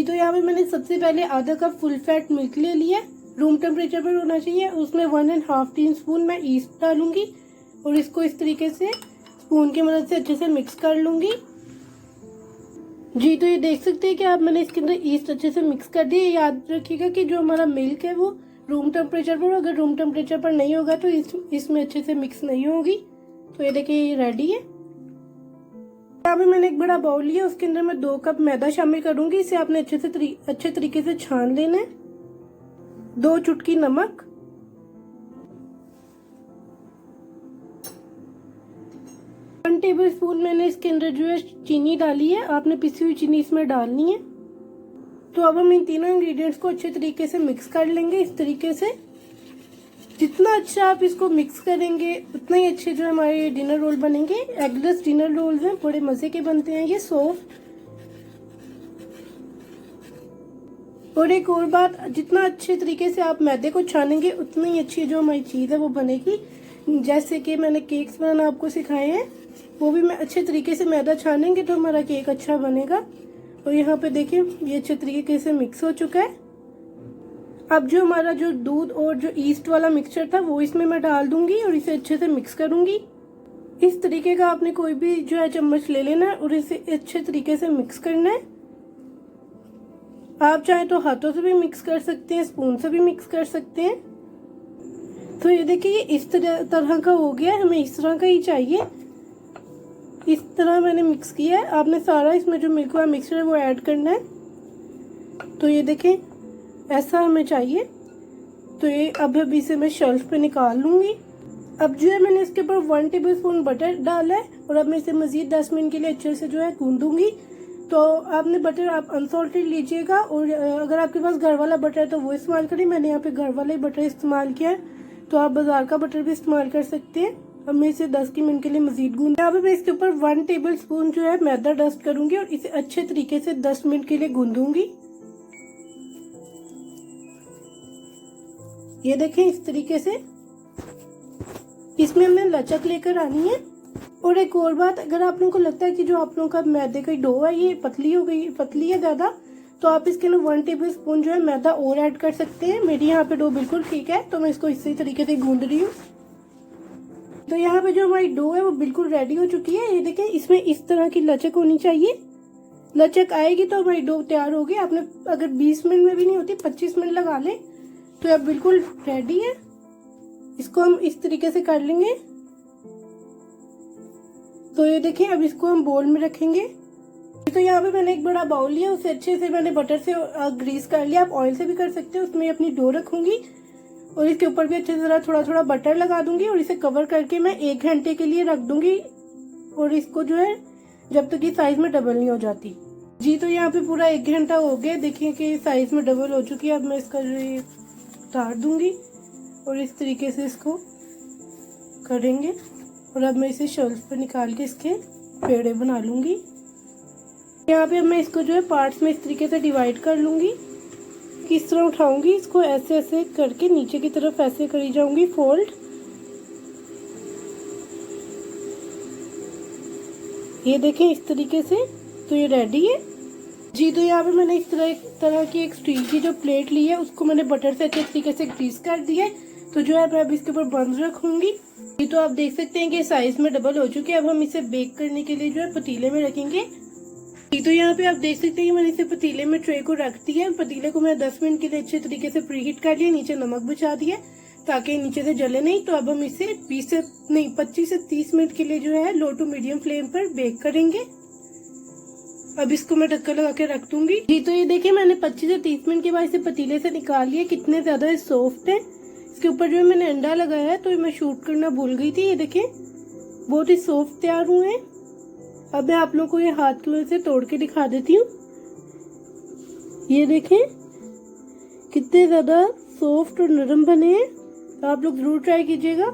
जी तो यहाँ पे मैंने सबसे पहले आधा कप फुल फैट मिल्क ले लिया, रूम टेम्परेचर पर होना चाहिए। उसमें 1.5 टीस्पून मैं ईस्ट डालूंगी और इसको इस तरीके से स्पून की मदद से अच्छे से मिक्स कर लूंगी। जी तो ये देख सकते हैं कि आप मैंने इसके अंदर ईस्ट अच्छे से मिक्स कर दिया। याद रखिएगा कि जो हमारा मिल्क है वो रूम टेम्परेचर पर, अगर रूम टेम्परेचर पर नहीं होगा तो इसमें अच्छे से मिक्स नहीं होगी। तो ये देखिए ये रेडी है। यहाँ पे मैंने एक बड़ा बाउल लिया, उसके अंदर मैं 2 कप मैदा शामिल करूंगी। इसे आपने अच्छे तरीके से छान लेना है। 2 चुटकी नमक, 1 टेबल स्पून मैंने इसके अंदर जो है चीनी डाली है। आपने पिसी हुई चीनी इसमें डालनी है। तो अब हम इन तीनों इंग्रेडिएंट्स को अच्छे तरीके से मिक्स कर लेंगे। इस तरीके से जितना अच्छा आप इसको मिक्स करेंगे उतना ही अच्छे जो हमारे डिनर रोल बनेंगे। एगलेस डिनर रोल्स हैं, बड़े मजे के बनते हैं ये, सॉफ्ट। और एक और बात, जितना अच्छे तरीके से आप मैदे को छानेंगे उतना ही अच्छी जो हमारी चीज़ है वो बनेगी। जैसे कि मैंने केक्स बनाना आपको सिखाए हैं, वो भी मैं अच्छे तरीके से मैदा छानेंगे तो हमारा केक अच्छा बनेगा। और यहाँ पे देखिए ये अच्छे तरीके से मिक्स हो चुका है। अब जो हमारा जो दूध और जो ईस्ट वाला मिक्सचर था वो इसमें मैं डाल दूंगी और इसे अच्छे से मिक्स करूंगी। इस तरीके का आपने कोई भी जो है चम्मच ले लेना है और इसे अच्छे तरीके से मिक्स करना है। आप चाहे तो हाथों से भी मिक्स कर सकते हैं, स्पून से भी मिक्स कर सकते हैं। तो ये देखिए ये इस तरह का हो गया, हमें इस तरह का ही चाहिए। इस तरह मैंने मिक्स किया है। आपने सारा इसमें जो मिल्क वाला मिक्सचर है वो ऐड करना है। तो ये देखें ऐसा हमें चाहिए। तो ये अब इसे मैं शेल्फ पे निकाल लूंगी। अब जो है मैंने इसके ऊपर 1 टेबल स्पून बटर डाला है और अब मैं इसे मजीद 10 मिनट के लिए अच्छे से जो है गूंदूंगी। तो आपने बटर आप अनसॉल्टेड लीजिएगा और अगर आपके पास घर वाला बटर है तो वो इस्तेमाल करें। मैंने यहाँ पे घर वाला ही बटर इस्तेमाल किया है, तो आप बाजार का बटर भी इस्तेमाल कर सकते हैं। अब मैं इसे 10 मिनट के लिए मजीद गूंद। यहाँ पे मैं इसके ऊपर 1 टेबल स्पून जो है मैदा डस्ट करूंगी और इसे अच्छे तरीके से 10 मिनट के लिए गूंदूंगी। ये देखें इस तरीके से इसमें हमें लचक लेकर आनी है। और एक और बात, अगर आप लोगों को लगता है कि जो आप लोगों का मैदे का डो है ये पतली हो गई, पतली है ज्यादा, तो आप इसके अंदर 1 टेबल स्पून जो है मैदा और ऐड कर सकते हैं। मेरी यहाँ पे डो बिल्कुल ठीक है तो मैं इसको इसी तरीके से गूंद रही हूँ। तो यहाँ पे जो हमारी डो है वो बिल्कुल रेडी हो चुकी है। ये देखें इसमें इस तरह की लचक होनी चाहिए। लचक आएगी तो हमारी डो तैयार होगी। आपने अगर 20 मिनट में भी नहीं होती 25 मिनट लगा ले तो अब बिल्कुल रेडी है। इसको हम इस तरीके से कर लेंगे। तो ये देखिए अब इसको हम बोल में रखेंगे। तो यहाँ पे मैंने एक बड़ा बाउल लिया, उसे अच्छे से मैंने बटर से ग्रीस कर लिया। आप ऑयल से भी कर सकते हैं। उसमें अपनी डो रखूंगी और इसके ऊपर भी अच्छे से थोड़ा थोड़ा बटर लगा दूंगी और इसे कवर करके मैं 1 घंटे के लिए रख दूंगी। और इसको जो है जब तक ये साइज में डबल नहीं हो जाती। जी तो यहाँ पे पूरा 1 घंटा हो गया। देखिए कि साइज में डबल हो चुकी है। अब मैं इसका जो ये उतार दूंगी और इस तरीके से इसको करेंगे। और अब मैं इसे शेल्फ पे निकाल के इसके पेड़े बना लूंगी। यहाँ पे अब मैं इसको जो है पार्ट्स में इस तरीके से डिवाइड कर लूंगी। किस तरह उठाऊंगी इसको, ऐसे ऐसे करके नीचे की तरफ ऐसे करी जाऊंगी फोल्ड। ये देखें इस तरीके से। तो ये रेडी है। जी तो यहाँ पे मैंने इस तरह की एक स्टील की जो प्लेट ली है उसको मैंने बटर से अच्छे तरीके से ग्रीस कर दिया है। तो जो है मैं अब इसके ऊपर बंद रखूंगी। ये तो आप देख सकते हैं कि साइज में डबल हो चुके हैं। अब हम इसे बेक करने के लिए जो है पतीले में रखेंगे। तो यहाँ पे आप देख सकते हैं कि मैंने इसे पतीले में ट्रे को रख दिया है। पतीले को मैं 10 मिनट के लिए अच्छे तरीके से प्रीहीट कर लिया। नीचे नमक बिछा दिया ताकि नीचे से जले नहीं। तो अब हम इसे 25 से 30 मिनट के लिए जो है लो टू मीडियम फ्लेम पर बेक करेंगे। अब इसको मैं ढक्कन लगा के रख दूंगी। जी तो ये देखिए मैंने 25 से 30 मिनट के बाद इसे पतीले से निकाल लिया। कितने ज्यादा सॉफ्ट है। इसके ऊपर जो है मैंने अंडा लगाया है तो मैं शूट करना भूल गई थी। ये देखें बहुत ही सॉफ्ट तैयार हुए हैं। अब मैं आप लोगों को ये हाथ की मदद से तोड़ के दिखा देती हूँ। ये देखें कितने ज्यादा सॉफ्ट और नरम बने हैं। तो आप लोग जरूर ट्राई कीजिएगा।